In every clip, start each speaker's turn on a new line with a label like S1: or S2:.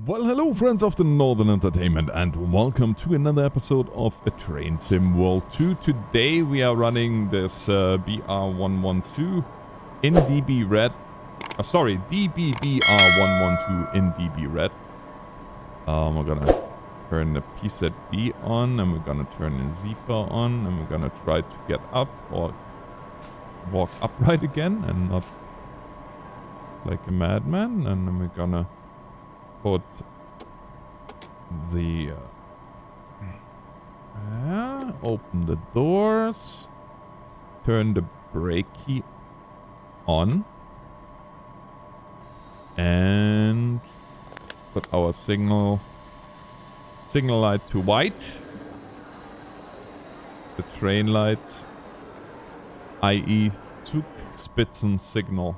S1: Well, hello friends of the Northern Entertainment and welcome to another episode of A Train Sim World 2. Today we are running this BR112 in DB Red. DBBR112 in DB Red. We're gonna turn the PZB on and we're gonna turn the Zephyr on and we're gonna try to get up or walk upright again and not like a madman, and then we're gonna put the open the doors, turn the brake key on, and put our signal light to white. The train lights, i.e. Zugspitzen signal.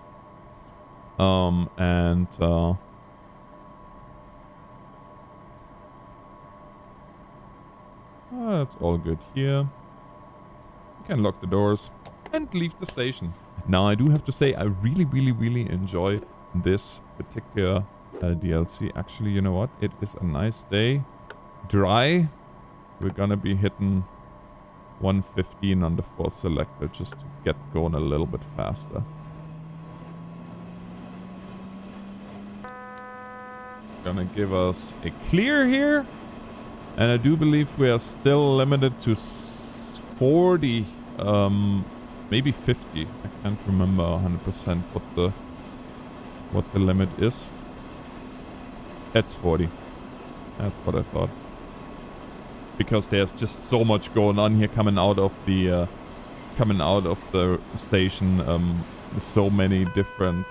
S1: That's all good here. You can lock the doors and leave the station. Now I do have to say I really enjoy this particular DLC. Actually, you know what? It is a nice day. Dry. We're gonna be hitting 115 on the force selector just to get going a little bit faster. Gonna give us a clear here. And I do believe we are still limited to 40, maybe 50. I can't remember 100% what the limit is. That's 40. That's what I thought. Because there's just so much going on here coming out of the station. So many different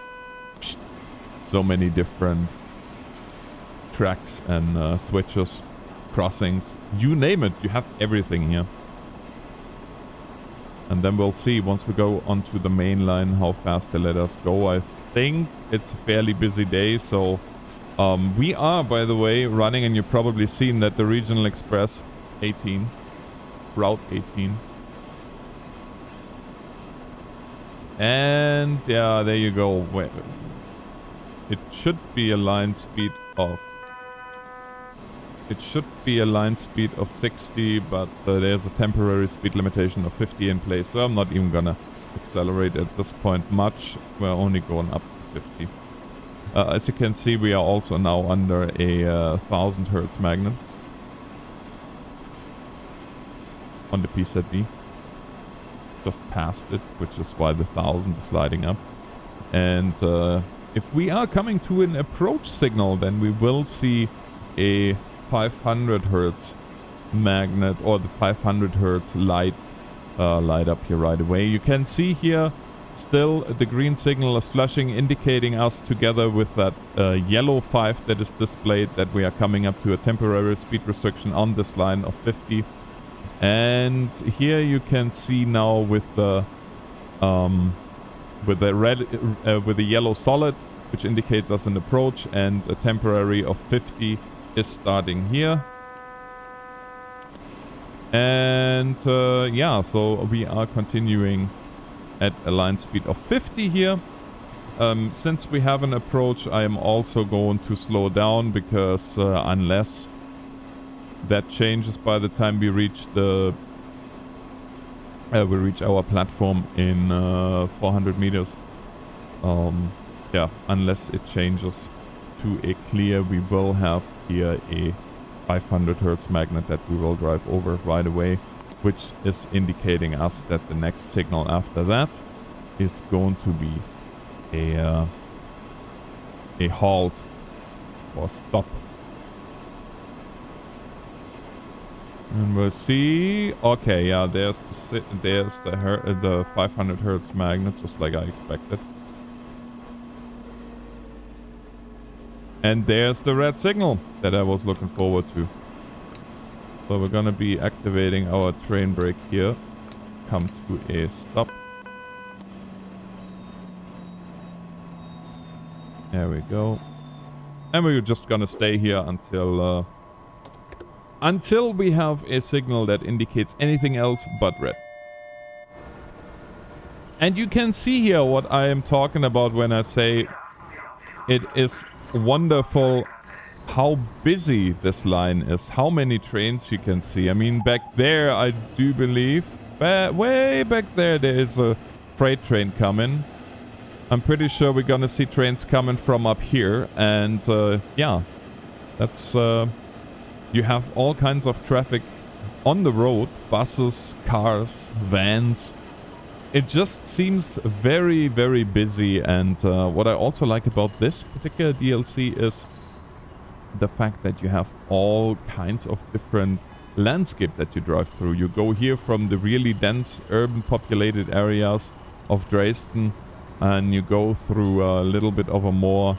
S1: tracks and switches. Crossings, you name it, you have everything here. And then we'll see once we go onto the main line how fast they let us go. I think it's a fairly busy day, so we are, by the way, running, and you've probably seen that the Regional Express 18, Route 18. And yeah, there you go. It should be a line speed of 60, but there's a temporary speed limitation of 50 in place, so I'm not even gonna accelerate at this point much. We're only going up to 50. As you can see, we are also now under a 1000 Hertz magnet on the PZB. Just past it, which is why the 1000 is lighting up. And if we are coming to an approach signal, then we will see a 500 Hertz magnet, or the 500 Hertz light up here right away. You can see here still the green signal is flashing, indicating us together with that yellow 5 that is displayed that we are coming up to a temporary speed restriction on this line of 50. And here you can see now with the yellow solid, which indicates us an approach, and a temporary of 50 is starting here. And yeah, so we are continuing at a line speed of 50 here. Since we have an approach, I am also going to slow down, because unless that changes by the time we reach our platform in 400 meters. Yeah, unless it changes to a clear, we will have here a 500 Hertz magnet that we will drive over right away, which is indicating us that the next signal after that is going to be a halt or stop. And we'll see. Okay, yeah, there's the 500 Hertz magnet, just like I expected. And there's the red signal that I was looking forward to. So we're gonna be activating our train brake here. Come to a stop. There we go. And we're just gonna stay here until we have a signal that indicates anything else but red. And you can see here what I am talking about when I say it is wonderful how busy this line is, how many trains you can see. I mean, back there, I do believe, way back there is a freight train coming. I'm pretty sure we're gonna see trains coming from up here, and yeah, that's you have all kinds of traffic on the road, buses, cars, vans. It just seems very, very busy, and what I also like about this particular DLC is the fact that you have all kinds of different landscape that you drive through. You go here from the really dense urban populated areas of Dresden, and you go through a little bit of a more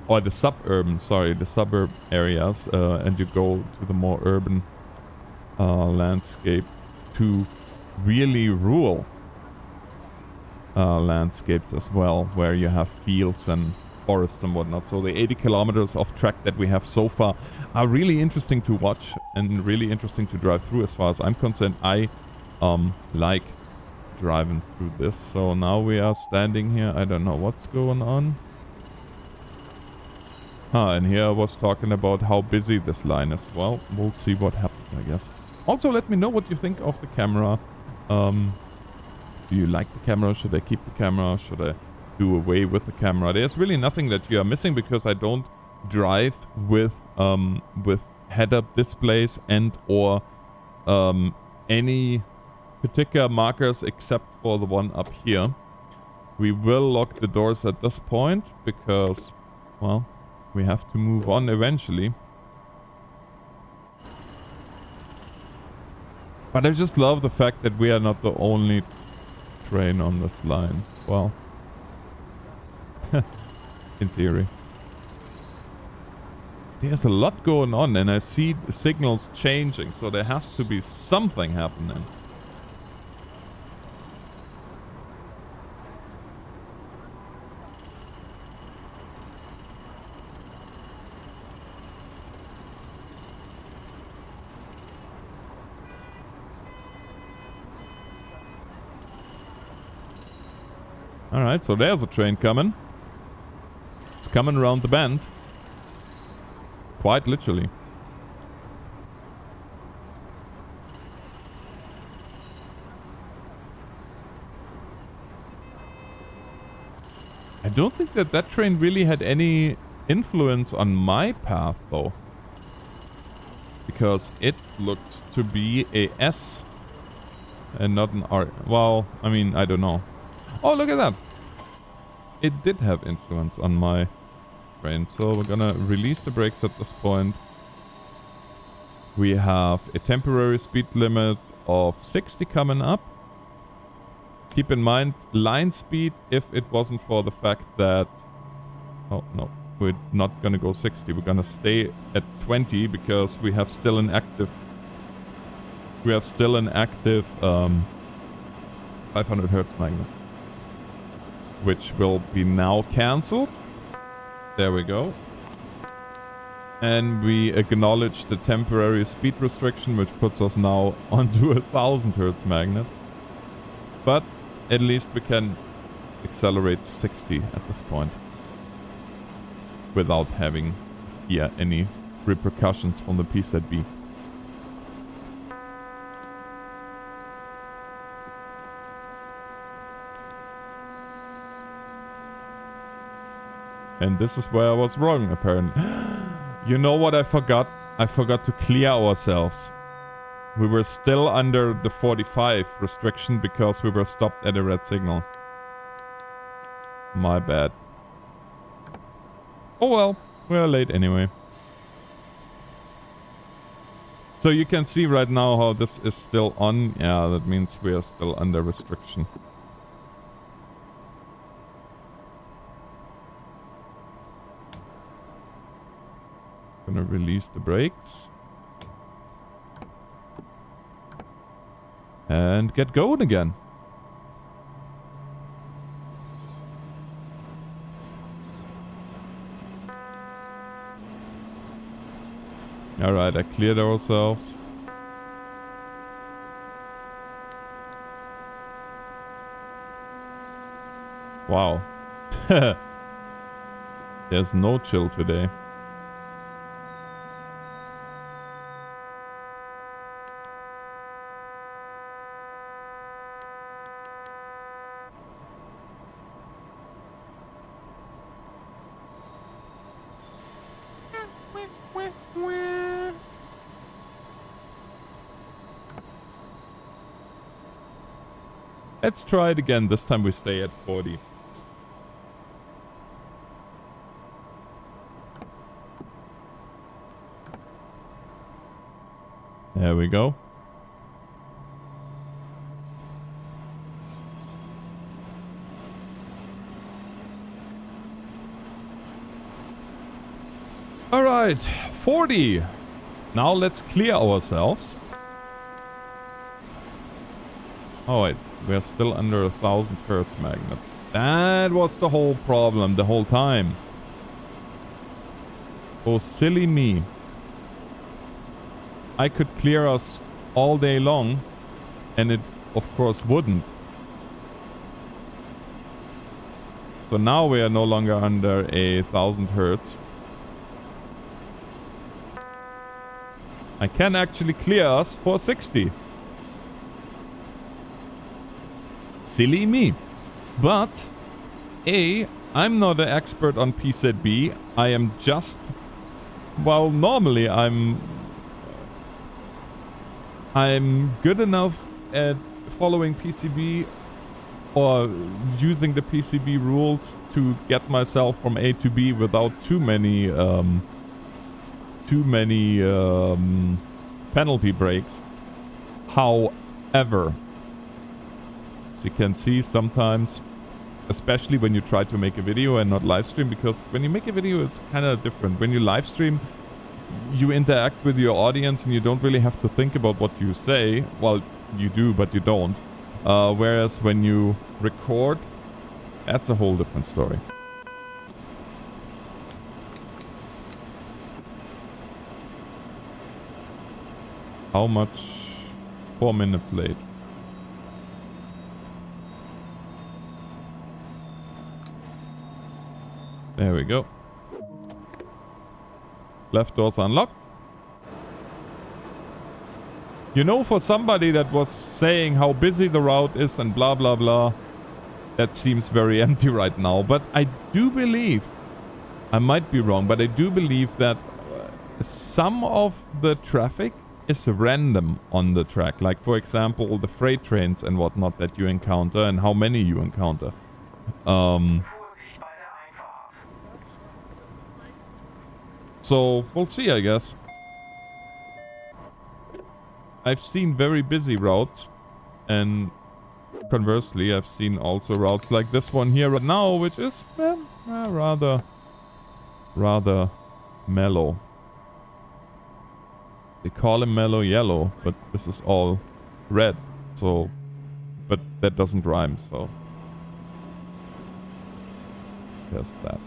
S1: or the suburb areas, and you go to the more urban landscape, to really rural landscapes as well, where you have fields and forests and whatnot. So the 80 kilometers of track that we have so far are really interesting to watch and really interesting to drive through. As far as I'm concerned, I like driving through this. So now we are standing here. I don't know what's going on. And here I was talking about how busy this line is. Well, we'll see what happens, I guess. Also, let me know what you think of the camera. Do you like the camera? Should I keep the camera? Should I do away with the camera? There's really nothing that you are missing, because I don't drive with head-up displays and or any particular markers except for the one up here. We will lock the doors at this point because, well, we have to move on eventually. But I just love the fact that we are not the only train on this line. Well, in theory. There's a lot going on, and I see the signals changing, so there has to be something happening. Alright, so there's a train coming. It's coming around the bend. Quite literally. I don't think that that train really had any influence on my path, though. Because it looks to be a S and not an R. Well, I mean, I don't know. Oh, look at that. It did have influence on my train. So we're gonna release the brakes at this point. We have a temporary speed limit of 60 coming up. Keep in mind, line speed, if it wasn't for the fact that... Oh, no. We're not gonna go 60. We're gonna stay at 20 because we have still an active... 500 hertz magnet, which will be now cancelled. There we go. And we acknowledge the temporary speed restriction, which puts us now onto a 1000 hertz magnet. But at least we can accelerate to 60 at this point without having any repercussions from the PZB. And this is where I was wrong, apparently. You know what I forgot? I forgot to clear ourselves. We were still under the 45 restriction because we were stopped at a red signal. My bad. Oh well, we're late anyway. So you can see right now how this is still on. Yeah, that means we are still under restriction. Gonna release the brakes. And get going again. Alright, I cleared ourselves. Wow. There's no chill today. Let's try it again. This time we stay at 40. There we go. All right, 40. Now let's clear ourselves. Oh wait, we're still under 1,000 hertz magnet. That was the whole problem the whole time. Oh, silly me. I could clear us all day long, and it of course wouldn't. So now we are no longer under 1,000 hertz. I can actually clear us for 60. Silly me. But I'm not an expert on PZB. I am just, well, normally I'm good enough at following PCB or using the PCB rules to get myself from A to B without too many penalty breaks. However, as you can see, sometimes, especially when you try to make a video and not live stream, because when you make a video it's kind of different. When you live stream, you interact with your audience and you don't really have to think about what you say. Well, you do, but you don't. Whereas when you record, that's a whole different story. How much? 4 minutes late. There we go. Left door's unlocked. You know, for somebody that was saying how busy the route is and blah blah blah, that seems very empty right now. But I do believe, I might be wrong, but I do believe that some of the traffic is random on the track. Like, for example, the freight trains and whatnot that you encounter and how many you encounter. So, we'll see, I guess. I've seen very busy routes, and conversely, I've seen also routes like this one here right now, which is rather mellow. They call him mellow yellow, but this is all red, so... But that doesn't rhyme, so... There's that.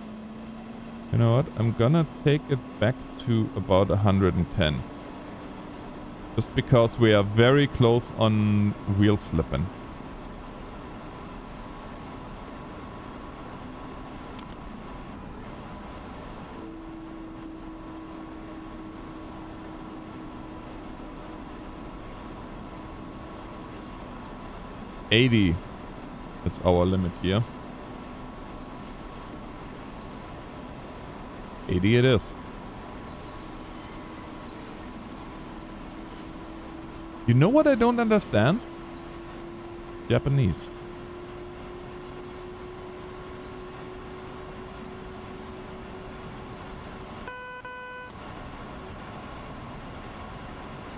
S1: You know what? I'm gonna take it back to about 110. Just because we are very close on wheel slipping. $80 is our limit here. 80 it is. You know what I don't understand? Japanese.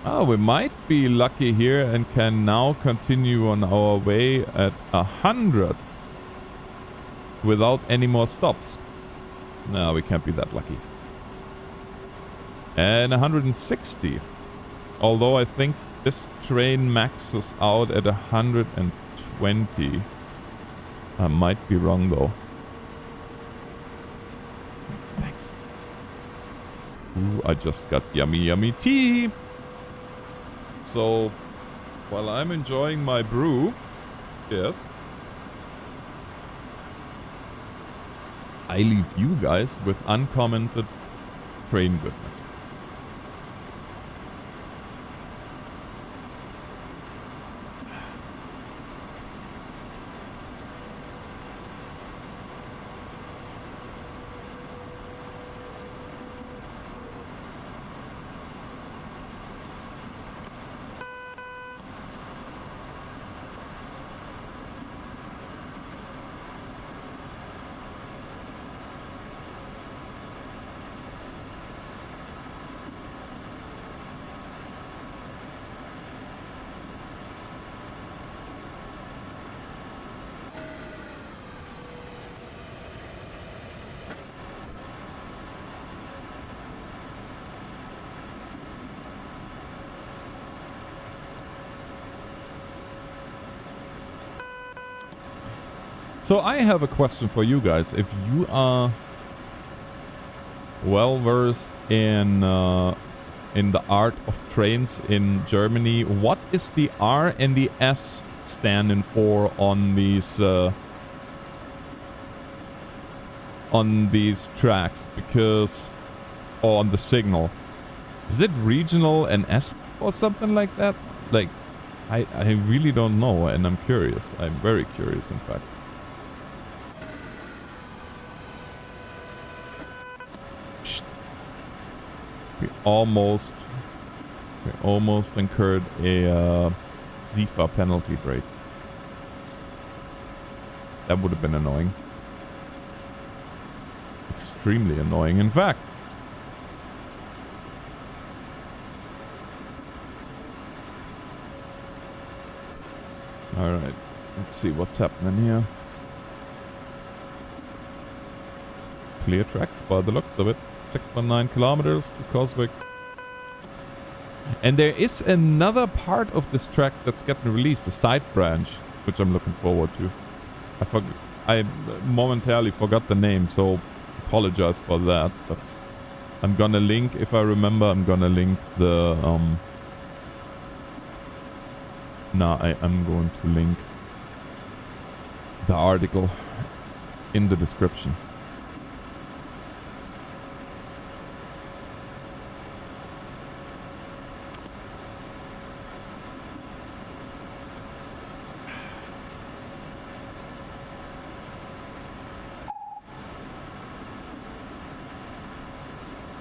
S1: Oh, we might be lucky here and can now continue on our way at 100 without any more stops. No, we can't be that lucky. And 160. Although I think this train maxes out at 120. I might be wrong though. Thanks. Ooh, I just got yummy yummy tea. So, while I'm enjoying my brew, yes, I leave you guys with uncommented train goodness. So I have a question for you guys. If you are well versed in the art of trains in Germany, what is the R and the S standing for on these tracks? Because, or on the signal, is it regional and S or something like that? Like, I really don't know, and I'm curious. I'm very curious, in fact. We almost incurred a Zifa penalty break. That would have been annoying. Extremely annoying, in fact. Alright, let's see what's happening here. Clear tracks by the looks of it. 6.9 kilometers to Coswig. And there is another part of this track that's getting released, a side branch, which I'm looking forward to. I momentarily forgot the name, so apologize for that. But I'm gonna link, if I remember, I'm gonna link the I'm going to link the article in the description.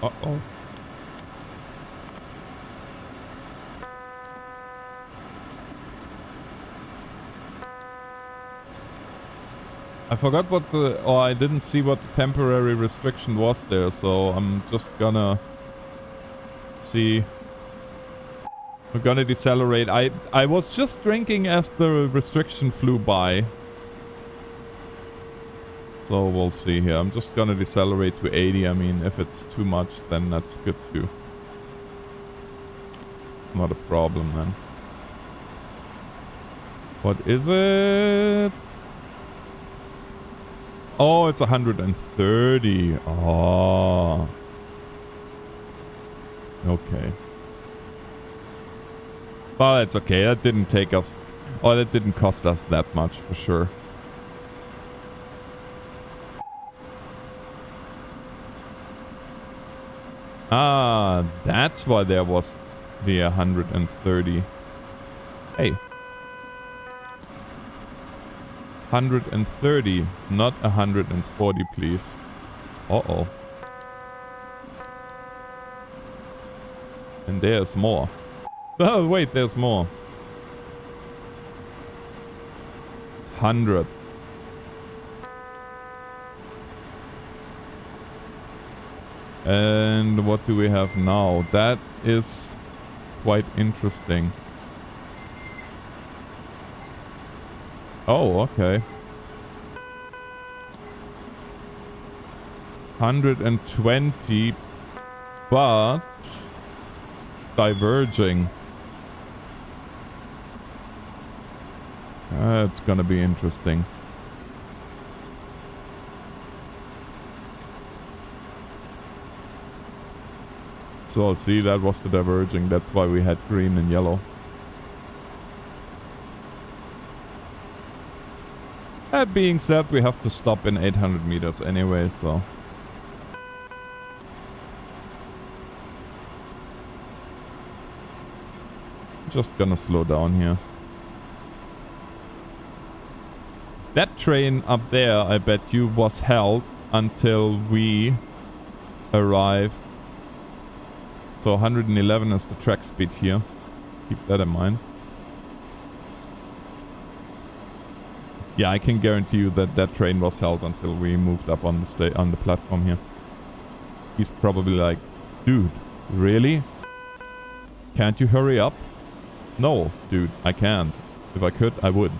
S1: Uh-oh. I forgot what I didn't see what the temporary restriction was there, so I'm just gonna see. We're gonna decelerate. I was just drinking as the restriction flew by. So we'll see here. I'm just gonna decelerate to 80. I mean, if it's too much, then that's good too. Not a problem then. What is it? Oh, it's 130. Oh. Okay. Well, it's okay. That didn't take us... Oh, that didn't cost us that much for sure. Ah, that's why there was the 130. Hey. 130, not 140, please. Uh-oh. And there's more. Oh, wait, there's more. 100. And what do we have now? That is quite interesting. Oh, okay. 120, but diverging. It's gonna be interesting. So see, that was the diverging. That's why we had green and yellow. That being said, we have to stop in 800 meters anyway, so... Just gonna slow down here. That train up there, I bet you, was held until we arrive. So 111 is the track speed here. Keep that in mind. Yeah, I can guarantee you that that train was held until we moved up on the platform here. He's probably like, dude, really? Can't you hurry up? No, dude, I can't. If I could, I would.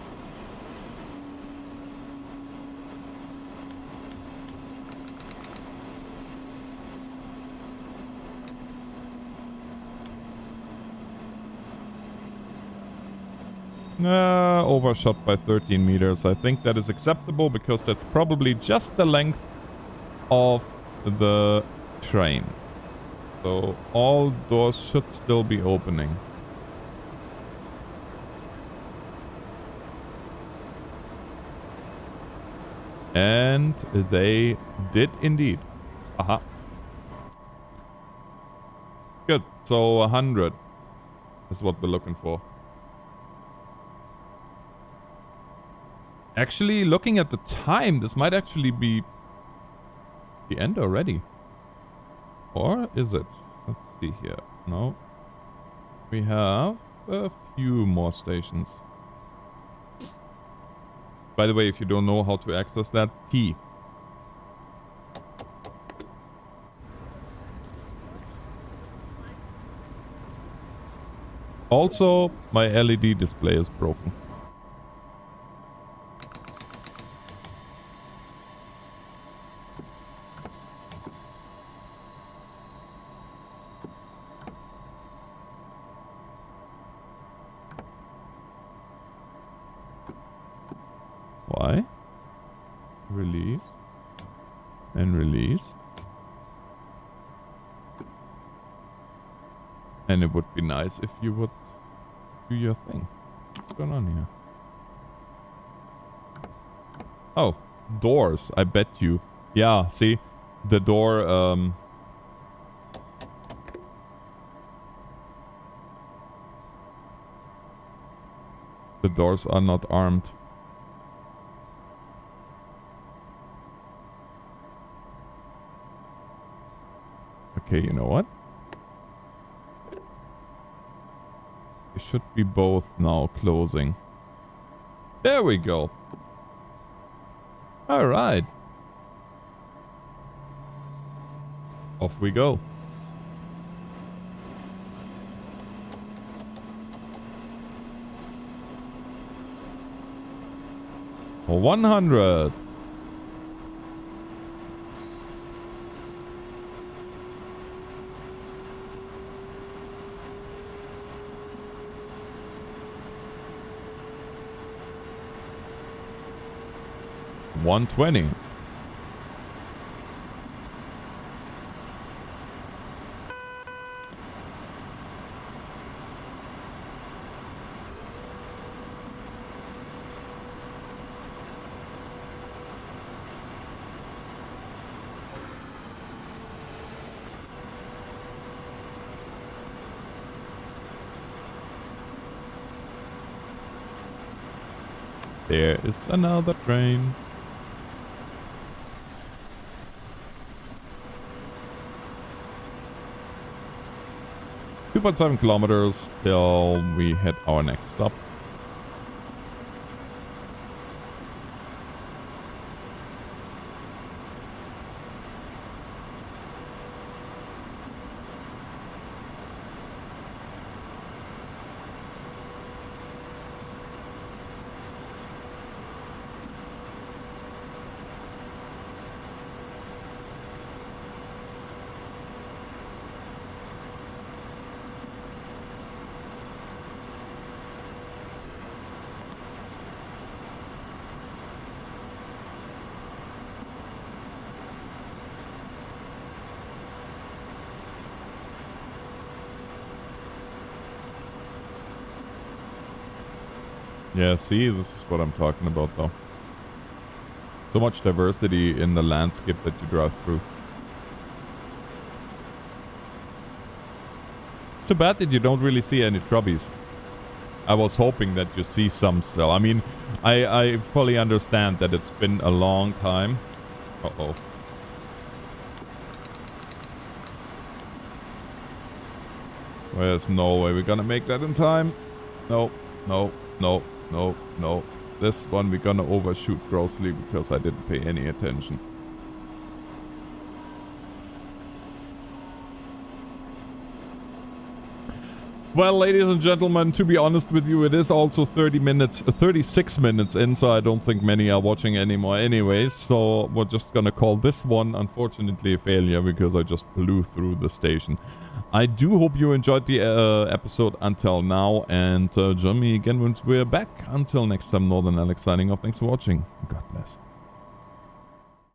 S1: Overshot by 13 meters. I think that is acceptable because that's probably just the length of the train. So all doors should still be opening. And they did indeed. Aha. Good. So 100 is what we're looking for. Actually, looking at the time, this might actually be the end already. Or is it? Let's see here. No. We have a few more stations. By the way, if you don't know how to access that, T. Also, my LED display is broken. Why? Release. And release. And it would be nice if you would do your thing. What's going on here? Oh, doors, I bet you. Yeah, see? The door, the doors are not armed. Okay, you know what? It should be both now closing. There we go. Alright. Off we go. For 100. $120. There is another train. 2.7 kilometers till we hit our next stop. Yeah, see, this is what I'm talking about though. So much diversity in the landscape that you drive through. It's too bad that you don't really see any trubbies. I was hoping that you see some still. I mean, I fully understand that it's been a long time. Uh-oh. There's no way we're gonna make that in time. No, no, no, no, no. This one we're gonna overshoot grossly because I didn't pay any attention. Well, ladies and gentlemen, to be honest with you, it is also 36 minutes in, so I don't think many are watching anymore anyways. So we're just gonna call this one, unfortunately, a failure because I just blew through the station. I do hope you enjoyed the episode until now, and join me again once we're back. Until next time, Northern Alex signing off. Thanks for watching. God bless.